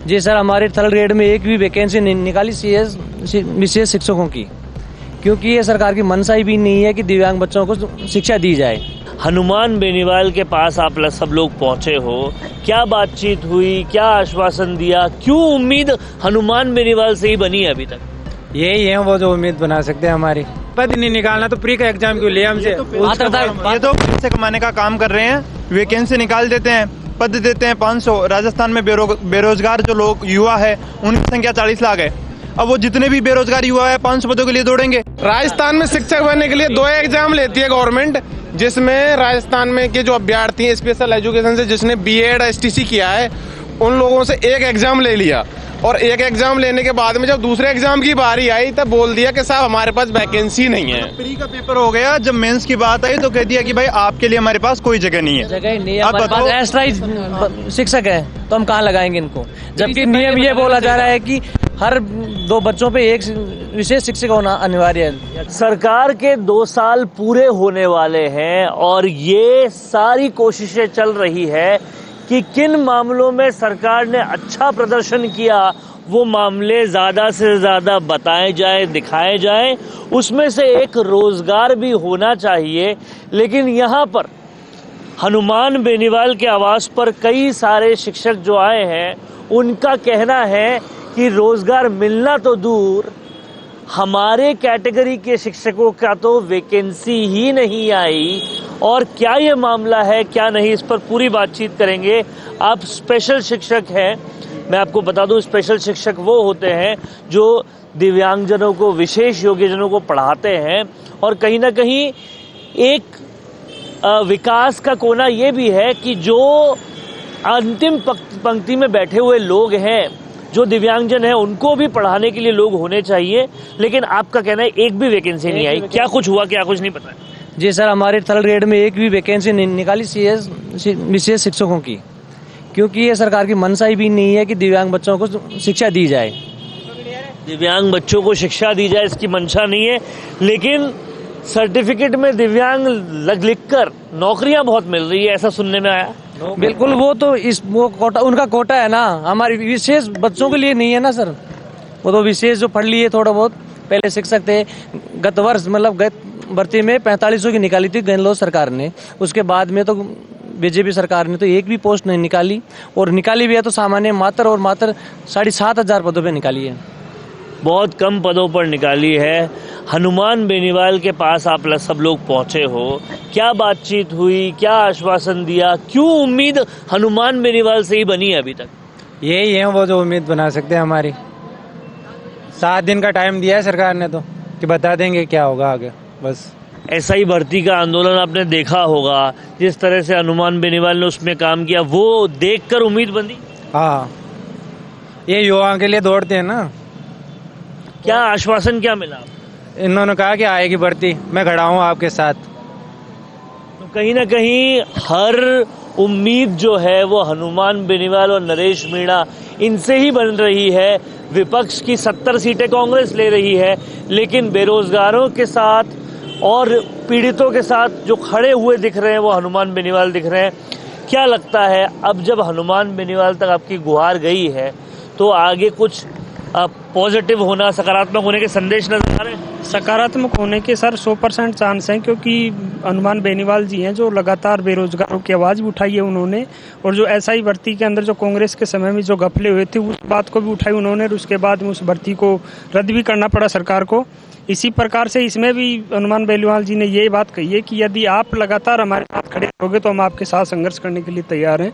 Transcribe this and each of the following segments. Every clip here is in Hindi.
जी सर, हमारे थर्ड ग्रेड में एक भी वैकेंसी नहीं निकाली सीएस विशेष शिक्षकों की, क्योंकि ये सरकार की मंशा ही भी नहीं है कि दिव्यांग बच्चों को शिक्षा दी जाए। हनुमान बेनीवाल के पास आप सब लोग पहुंचे हो, क्या बातचीत हुई, क्या आश्वासन दिया, क्यों उम्मीद हनुमान बेनीवाल से ही बनी है अभी तक? यही है वो जो उम्मीद बना सकते हैं हमारी। पद नहीं निकालना तो प्री का एग्जाम क्यों लिया हमसे? ये तो पैसे कमाने का काम कर रहे हैं, वैकेंसी निकाल देते हैं, पद देते हैं 500। राजस्थान में बेरोजगार जो लोग युवा है उनकी संख्या 40 लाख है। अब वो जितने भी बेरोजगार युवा है 500 पदों के लिए दौड़ेंगे। राजस्थान में शिक्षक बनने के लिए 2 एग्जाम लेती है गवर्नमेंट, जिसमें राजस्थान में के जो अभ्यर्थी हैं स्पेशल एजुकेशन से, जिसने बीएड एसटीसी किया है, उन लोगों से 1 एग्जाम ले लिया और 1 एग्जाम लेने के बाद में जब दूसरे एग्जाम की बारी आई तब बोल दिया कि साहब हमारे पास वैकेंसी नहीं है। प्री का पेपर हो गया, जब मेंस की बात आई तो कह दिया कि भाई आपके लिए हमारे पास कोई जगह नहीं है। जगह ही नहीं है, हमारे पास एक्स्ट्रा शिक्षक है तो हम कहाँ लगाएंगे इनको, जबकि नियम ये बोला जा रहा है कि हर 2 बच्चों पे 1 विशेष शिक्षक होना अनिवार्य है। सरकार के 2 साल पूरे होने वाले हैं और ये सारी कोशिशें चल रही है कि किन मामलों में सरकार ने अच्छा प्रदर्शन किया वो मामले ज्यादा से ज्यादा बताए जाए, दिखाए जाए। उसमें से एक रोजगार भी होना चाहिए, लेकिन यहाँ पर हनुमान बेनीवाल के आवास पर कई सारे शिक्षक जो आए हैं उनका कहना है कि रोजगार मिलना तो दूर, हमारे कैटेगरी के शिक्षकों का तो वैकेंसी ही नहीं आई। और क्या ये मामला है क्या नहीं, इस पर पूरी बातचीत करेंगे। आप स्पेशल शिक्षक हैं, मैं आपको बता दूं स्पेशल शिक्षक वो होते हैं जो दिव्यांगजनों को, विशेष योग्यजनों को पढ़ाते हैं। और कहीं ना कहीं एक विकास का कोना ये भी है कि जो अंतिम पंक्ति में बैठे हुए लोग हैं, जो दिव्यांगजन है, उनको भी पढ़ाने के लिए लोग होने चाहिए। लेकिन आपका कहना है एक भी वैकेंसी नहीं आई, क्या कुछ हुआ क्या कुछ नहीं पता? जी सर, हमारे थर्ड ग्रेड में एक भी वैकेंसी नहीं निकाली सीएस विशेष शिक्षकों की, क्योंकि ये सरकार की मंशा ही भी नहीं है कि दिव्यांग बच्चों को शिक्षा दी जाए। दिव्यांग बच्चों को शिक्षा दी जाए इसकी मंशा नहीं है, लेकिन सर्टिफिकेट में दिव्यांग लिखकर नौकरियां बहुत मिल रही है, ऐसा सुनने में आया। बिल्कुल, वो तो वो कोटा उनका कोटा है ना, हमारी विशेष बच्चों के लिए नहीं है ना सर। वो तो विशेष जो पढ़ लिए थोड़ा बहुत, पहले शिक्षक थे, गत वर्ष मतलब गत भर्ती में 4500 की निकाली थी गहलोत सरकार ने। उसके बाद में तो बीजेपी सरकार ने तो एक भी पोस्ट नहीं निकाली, और निकाली भी है तो सामान्य मात्र और मात्र 7,500 पदों पे निकाली है। बहुत कम पदों पर निकाली है। हनुमान बेनीवाल के पास आप सब लोग पहुंचे हो, क्या बातचीत हुई, क्या आश्वासन दिया, क्यों उम्मीद हनुमान बेनीवाल से ही बनी है अभी तक? यही है वो जो उम्मीद बना सकते हैं हमारी। 7 दिन का टाइम दिया है सरकार ने तो, कि बता देंगे क्या होगा आगे, बस। ऐसा ही भर्ती का आंदोलन आपने देखा होगा, जिस तरह से हनुमान बेनीवाल ने उसमें काम किया, वो देखकर उम्मीद बंधी। हाँ, ये युवाओं के लिए दौड़ते हैं ना। क्या आश्वासन क्या मिला? इन्होंने कहा कि आएगी भर्ती, मैं खड़ा हूँ आपके साथ। तो कहीं ना कहीं हर उम्मीद जो है वो हनुमान बेनीवाल और नरेश मीणा इनसे ही बन रही है। विपक्ष की 70 सीटें कांग्रेस ले रही है, लेकिन बेरोजगारों के साथ और पीड़ितों के साथ जो खड़े हुए दिख रहे हैं वो हनुमान बेनीवाल दिख रहे हैं। क्या लगता है अब जब हनुमान बेनीवाल तक आपकी गुहार गई है तो आगे कुछ पॉजिटिव होना, सकारात्मक होने के संदेश नजर आ रहे हैं? सकारात्मक होने के सर 100% चांस हैं, क्योंकि हनुमान बेनीवाल जी हैं जो लगातार बेरोजगारों की आवाज़ भी उठाई है उन्होंने, और जो एसआई भर्ती के अंदर जो कांग्रेस के समय में जो घपले हुए थे उस बात को भी उठाई उन्होंने, और उसके बाद में उस भर्ती को रद्द भी करना पड़ा सरकार को। इसी प्रकार से इसमें भी हनुमान बेनीवाल जी ने ये बात कही है कि यदि आप लगातार हमारे साथ खड़े रहोगे तो हम आपके साथ संघर्ष करने के लिए तैयार हैं।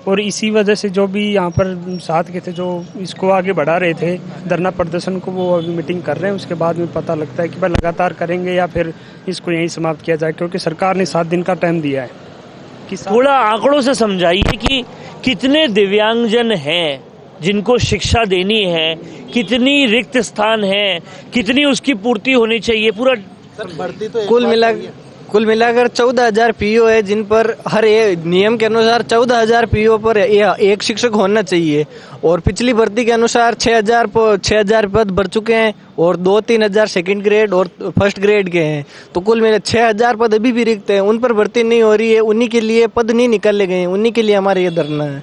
और इसी वजह से जो भी यहाँ पर साथ के थे जो इसको आगे बढ़ा रहे थे धरना प्रदर्शन को, वो अभी मीटिंग कर रहे हैं। उसके बाद में पता लगता है कि भाई लगातार करेंगे या फिर इसको यहीं समाप्त किया जाए, क्योंकि सरकार ने 7 दिन का टाइम दिया है। कि थोड़ा आंकड़ों से समझाइए कि कितने दिव्यांगजन हैं जिनको शिक्षा देनी है, कितनी रिक्त स्थान है, कितनी उसकी पूर्ति होनी चाहिए। पूरा भर्ती तो कुल मिलाकर 14,000 पीओ है, जिन पर हर नियम के अनुसार 14,000 पीओ पर एक शिक्षक होना चाहिए। और पिछली भर्ती के अनुसार 6,000 पद भर चुके हैं और 2-3 हजार सेकंड ग्रेड और फर्स्ट ग्रेड के हैं। तो कुल मिला 6,000 पद अभी भी रिक्त हैं, उन पर भर्ती नहीं हो रही है। उन्हीं के लिए पद नहीं निकाले गए, उन्हीं के लिए हमारे ये धरना है।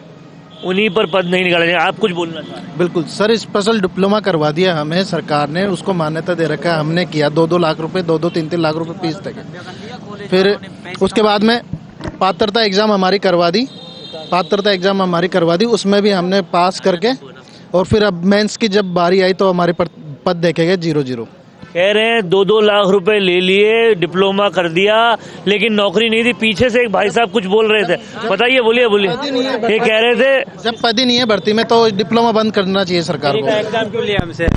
उन्हीं पर पद नहीं निकाले जाएंगे। आप कुछ बोलना चाह रहे हैं? बिल्कुल सर, स्पेशल डिप्लोमा करवा दिया हमें सरकार ने, उसको मान्यता दे रखा है, हमने किया 2-2 लाख रुपए, 2-3 लाख रुपए फीस तक है। फिर उसके बाद में पात्रता एग्जाम हमारी करवा दी, उसमें भी हमने पास करके, और फिर अब मेंस की जब बारी आई तो हमारे पद देखे गए 0-0। कह रहे हैं 2-2 लाख रुपए ले लिए, डिप्लोमा कर दिया, लेकिन नौकरी नहीं दी। पीछे से एक भाई साहब कुछ बोल रहे थे, बताइए, बोलिए। ये कह रहे थे जब पद ही नहीं है भर्ती में तो डिप्लोमा बंद करना चाहिए सरकार को। एग्जाम क्यों लिया हमसे?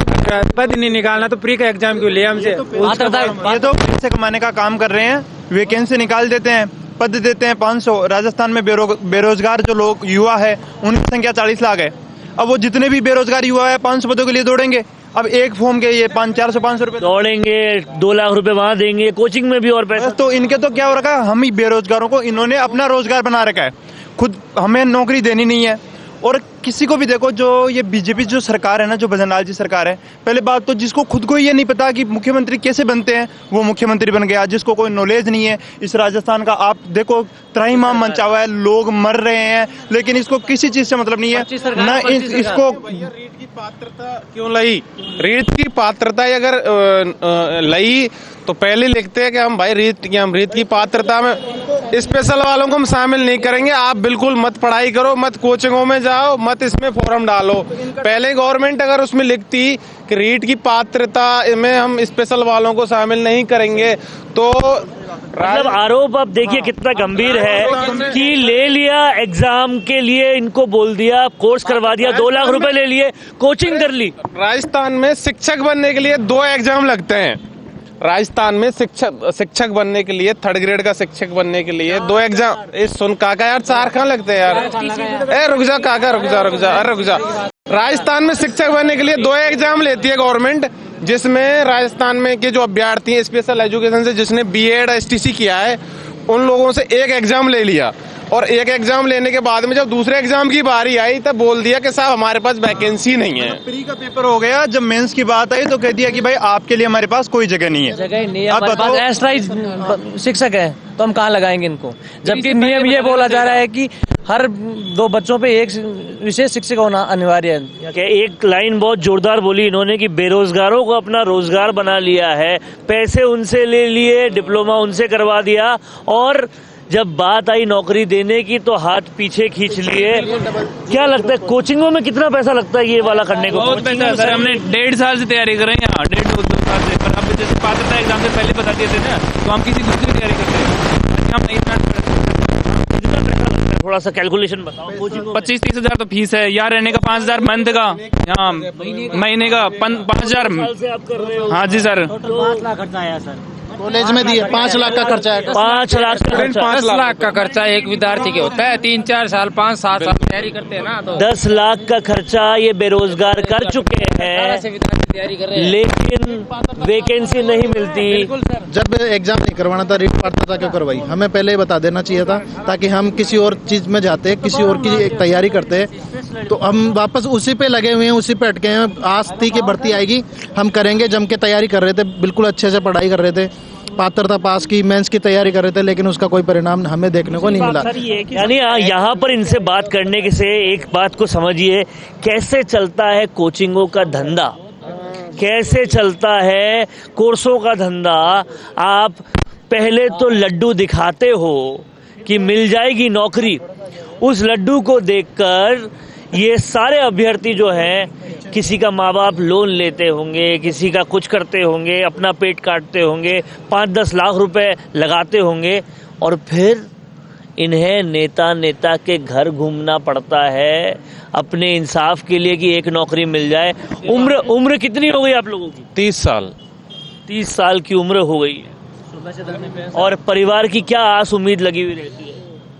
पद नहीं निकालना तो प्री का एग्जाम क्यों लिया हमसे? ये तो पैसे कमाने का काम कर रहे हैं, वैकेंसी निकाल देते हैं, पद देते हैं 500। राजस्थान में बेरोजगार जो लोग युवा है उनकी संख्या 40 लाख है। अब वो जितने भी बेरोजगार युवा है 500 पदों के लिए दौड़ेंगे। अब एक फॉर्म के ये 400-500 रुपए दौड़ेंगे, 2 लाख रुपए वहां देंगे, कोचिंग में भी और पैसा। तो इनके तो क्या हो रखा है, हम ही बेरोजगारों को इन्होंने अपना रोजगार बना रखा है, खुद हमें नौकरी देनी नहीं है। और किसी को भी देखो, जो ये बीजेपी जो सरकार है ना, जो भजनलाल जी सरकार है, पहले बात तो जिसको खुद को ये नहीं पता कि मुख्यमंत्री कैसे बनते हैं वो मुख्यमंत्री बन गया, जिसको कोई नॉलेज नहीं है इस राजस्थान का। आप देखो त्राहिमाम मचा हुआ है, लोग मर रहे हैं, लेकिन इसको किसी चीज से मतलब नहीं है ना। इसको रीट की पात्रता क्यों लई? रीट की पात्रता अगर लई तो पहले लिखते हैं कि हम भाई रीट की पात्रता में स्पेशल वालों को हम शामिल नहीं करेंगे। आप बिल्कुल मत पढ़ाई करो, मत कोचिंगों में जाओ, मत इसमें फॉर्म डालो। पहले गवर्नमेंट अगर उसमें लिखती कि रीट की पात्रता में हम स्पेशल वालों को शामिल नहीं करेंगे तो मतलब आरोप आप देखिए कितना गंभीर है कि ले लिया एग्जाम के लिए, इनको बोल दिया, कोर्स करवा दिया, 2 लाख रुपए ले लिए, कोचिंग कर ली। राजस्थान में शिक्षक बनने के लिए 2 एग्जाम लगते हैं। राजस्थान में शिक्षक बनने के लिए, 3rd ग्रेड का शिक्षक बनने के लिए 2 एग्जाम। सुन काका यार, 4 कहाँ लगते हैं यार? रुक जा काका, रुक जा। राजस्थान में शिक्षक बनने के लिए 2 एग्जाम लेती है गवर्नमेंट, जिसमें राजस्थान में के जो अभ्यर्थी हैं स्पेशल एजुकेशन से, जिसने BEd STC किया है, उन लोगों से 1 एग्जाम ले लिया। और 1 एग्जाम लेने के बाद में जब दूसरे एग्जाम की बारी आई तब बोल दिया कि साहब हमारे पास वैकेंसी नहीं है। प्री का पेपर हो गया, जब मेंस की बात आई तो कह दिया कि भाई आपके लिए हमारे पास कोई जगह नहीं है। हमारे पास एक्स्ट्रा शिक्षक है तो हम कहाँ लगाएंगे इनको, जबकि नियम ये बोला जा रहा है कि हर 2 बच्चों पे 1 विशेष शिक्षक होना अनिवार्य है। एक लाइन बहुत जोरदार बोली इन्होंने कि बेरोजगारों को अपना रोजगार बना लिया है, पैसे उनसे ले लिए, डिप्लोमा उनसे करवा दिया, और जब बात आई नौकरी देने की तो हाथ पीछे खींच लिए। क्या लगता है कोचिंगों में कितना पैसा लगता है ये वाला करने को? बहुत पैसा है सर, हमने 1.5 साल से तैयारी कर रहे हैं यहाँ, 1.5-2 साल से। पर आप जैसे पात्रता एग्जाम से पहले बता देते ना तो हम किसी दूसरी तैयारी करते हैं, हम नहीं इतना थोड़ा सा कैलकुलेशन बताओ। 25-30 हजार तो फीस है, यहाँ रहने का 5 हजार मंथ का, यहाँ महीने का 5 हजार। हाँ जी सर, 5 लाख खर्चा आया सर। कॉलेज में दिए 5 लाख का खर्चा है। 5 लाख 10 लाख का खर्चा एक विद्यार्थी के होता है। 3-4 साल 5-7 साल तैयारी करते हैं ना, तो 10 लाख का खर्चा ये बेरोजगार कर चुके हैं, लेकिन वैकेंसी नहीं मिलती। जब एग्जाम नहीं करवाना था, रीट पात्रता क्यों करवाई? हमें पहले ही बता देना चाहिए था, ताकि हम किसी और चीज में जाते, किसी और की तैयारी करते, तो हम वापस उसी पे लगे हुए हैं, उसी पे अटके हैं। आज थी कि भर्ती आएगी, हम करेंगे, जम के तैयारी कर रहे थे, बिल्कुल अच्छे से पढ़ाई कर रहे थे, पात्रता पास की, मेंस की तैयारी कर रहे थे, लेकिन उसका कोई परिणाम हमें देखने को नहीं मिला। यानी यहाँ पर इनसे बात करने के से एक बात को समझिए, कैसे चलता है कोचिंगों का धंधा, कैसे चलता है कोर्सों का धंधा। आप पहले तो लड्डू दिखाते हो कि मिल जाएगी नौकरी, उस लड्डू को देखकर ये सारे अभ्यर्थी जो हैं, किसी का माँ बाप लोन लेते होंगे, किसी का कुछ करते होंगे, अपना पेट काटते होंगे, 5-10 लाख रुपए लगाते होंगे, और फिर इन्हें नेता के घर घूमना पड़ता है अपने इंसाफ के लिए कि एक नौकरी मिल जाए। उम्र कितनी हो गई आप लोगों की? 30 साल। 30 साल की उम्र हो गई, और परिवार की क्या आस उम्मीद लगी हुई रहती है?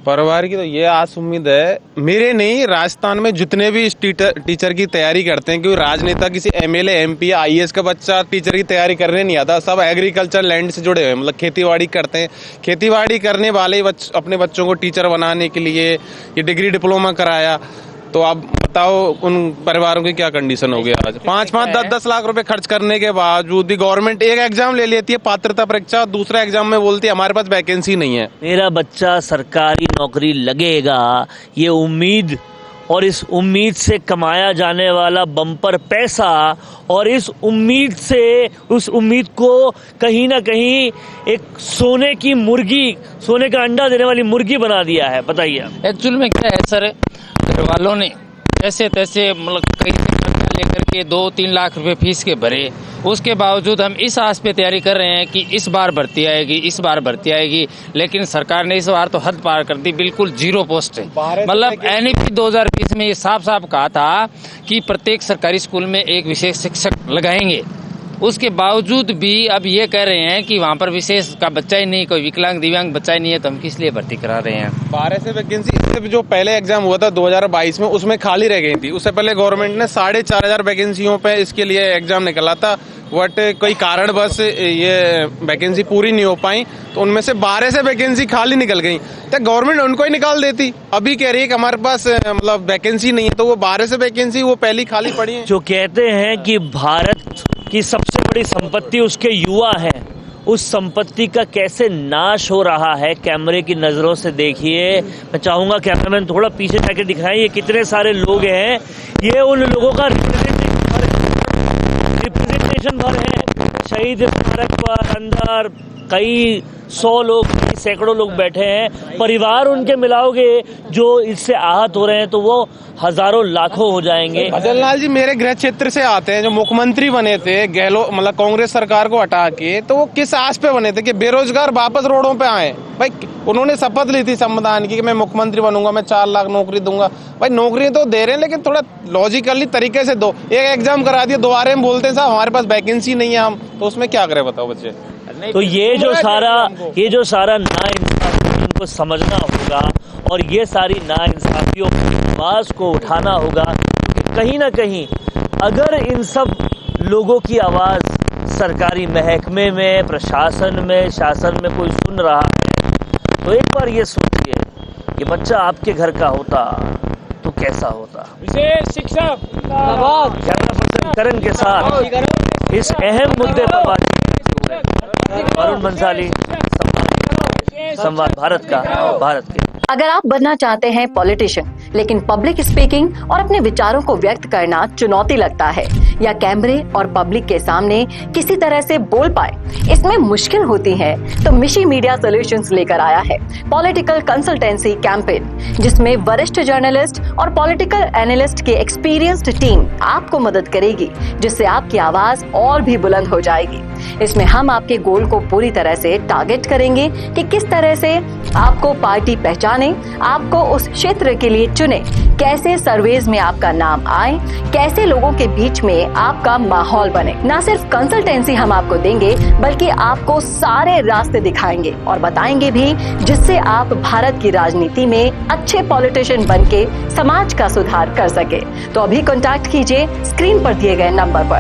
परिवार की तो ये आस उम्मीद है, मेरे नहीं, राजस्थान में जितने भी टीचर की तैयारी करते हैं, क्योंकि राजनेता किसी MLA MP या IAS का बच्चा टीचर की तैयारी करने नहीं आता, सब एग्रीकल्चर लैंड से जुड़े हुए, मतलब खेतीबाड़ी करते हैं। खेतीबाड़ी करने वाले अपने बच्चों को टीचर बनाने के लिए ये डिग्री डिप्लोमा कराया, तो आप बताओ उन परिवारों की क्या कंडीशन हो गया आज। 5-5, 10-10 लाख रुपए खर्च करने के बावजूद भी गवर्नमेंट 1 एग्जाम ले लेती है पात्रता परीक्षा, दूसरा एग्जाम में बोलती है हमारे पास वैकेंसी नहीं है। मेरा बच्चा सरकारी नौकरी लगेगा, ये उम्मीद और इस उम्मीद से कमाया जाने वाला बम्पर पैसा और इस उम्मीद से उस उम्मीद को कहीं ना कहीं एक सोने की मुर्गी, सोने का अंडा देने वाली मुर्गी बना दिया है। बताइए एक्चुअल में क्या है सर, घर वालों ने जैसे तैसे मतलब कहीं से कर्जा लेकर के 2-3 लाख रुपए फीस के भरे, उसके बावजूद हम इस आस पे तैयारी कर रहे हैं कि इस बार भर्ती आएगी, इस बार भर्ती आएगी, लेकिन सरकार ने इस बार तो हद पार कर दी, बिल्कुल 0 पोस्ट है। मतलब एनईपी 2020 में ये साफ साफ कहा था कि प्रत्येक सरकारी स्कूल में एक विशेष शिक्षक लगाएंगे, उसके बावजूद भी अब ये कह रहे हैं कि वहाँ पर विशेष का बच्चा ही नहीं, कोई विकलांग दिव्यांग बच्चा ही नहीं है, तो हम किस लिए भर्ती करा रहे हैं। 12 से वैकेंसी, इससे जो पहले एग्जाम हुआ था 2022 में, उसमें खाली रह गई थी। उससे पहले गवर्नमेंट ने 4,500 वैकेंसियों पे इसके लिए एग्जाम निकाला था, बट कोई कारण बस ये वैकेंसी पूरी नहीं हो पाई, तो उनमें से 12 से वैकेंसी खाली निकल गई। तो गवर्नमेंट उनको ही निकाल देती। अभी कह रही है कि हमारे पास मतलब वैकेंसी नहीं है, तो वो 12 से वैकेंसी वो पहली खाली पड़ी है। जो कहते हैं कि भारत की सबसे बड़ी संपत्ति उसके युवा हैं, उस संपत्ति का कैसे नाश हो रहा है रिकैमरे की नजरों से देखिए। मैं चाहूंगा कैमरामैन थोड़ा पीछे जाके दिखाएं, ये कितने सारे लोग हैं, ये उन लोगों का रिप्रेजेंटेशन भर है। शहीद स्मारक पर अंदर कई 100 लोग, सैकड़ों लोग बैठे हैं। परिवार उनके मिलाओगे जो इससे आहत हो रहे हैं तो वो हजारों लाखों हो जाएंगे। भजनलाल जी मेरे गृह क्षेत्र से आते हैं, जो मुख्यमंत्री बने थे गहलोत, मतलब कांग्रेस सरकार को हटा के, तो वो किस आस पे बने थे कि बेरोजगार वापस रोडों पे आए। भाई उन्होंने शपथ ली थी संविधान की कि मैं मुख्यमंत्री बनूंगा, मैं 4 लाख नौकरी दूंगा। भाई नौकरी तो दे रहे हैं, लेकिन थोड़ा लॉजिकली तरीके से दो। एक एग्जाम करा दिया, दोबारा में बोलते हैं साहब हमारे पास वैकेंसी नहीं है, हम तो उसमें क्या करें बताओ बच्चे। तो ये जो सारा नाइंसाफी उनको समझना होगा और ये सारी नाइंसाफियों की आवाज को उठाना होगा। कहीं ना कहीं अगर इन सब लोगों की आवाज सरकारी महकमे में, प्रशासन में, शासन में कोई सुन रहा है, तो एक बार ये सोचिए कि बच्चा आपके घर का होता तो कैसा होता। विशेष शिक्षक कैमरा पर्सन करण के साथ इस अहम मुद्दे पर बात अरुण बंसाली, संवाद भारत के। अगर आप बनना चाहते हैं पॉलिटिशियन, लेकिन पब्लिक स्पीकिंग और अपने विचारों को व्यक्त करना चुनौती लगता है, या कैमरे और पब्लिक के सामने किसी तरह से बोल पाए इसमें मुश्किल होती है, तो मिशी मीडिया सॉल्यूशंस लेकर आया है पॉलिटिकल कंसल्टेंसी कैंपेन, जिसमें वरिष्ठ जर्नलिस्ट और पॉलिटिकल एनालिस्ट की एक्सपीरियंस्ड टीम आपको मदद करेगी, जिससे आपकी आवाज और भी बुलंद हो जाएगी। इसमें हम आपके गोल को पूरी तरह से टारगेट करेंगे कि किस तरह से आपको पार्टी पहचाने, आपको उस क्षेत्र के लिए चुने, कैसे सर्वेज में आपका नाम आए, कैसे लोगों के बीच में आपका माहौल बने। न सिर्फ कंसल्टेंसी हम आपको देंगे, बल्कि आपको सारे रास्ते दिखाएंगे और बताएंगे भी, जिससे आप भारत की राजनीति में अच्छे पॉलिटिशियन बनके समाज का सुधार कर सके। तो अभी कॉन्टैक्ट कीजिए स्क्रीन पर दिए गए नंबर पर।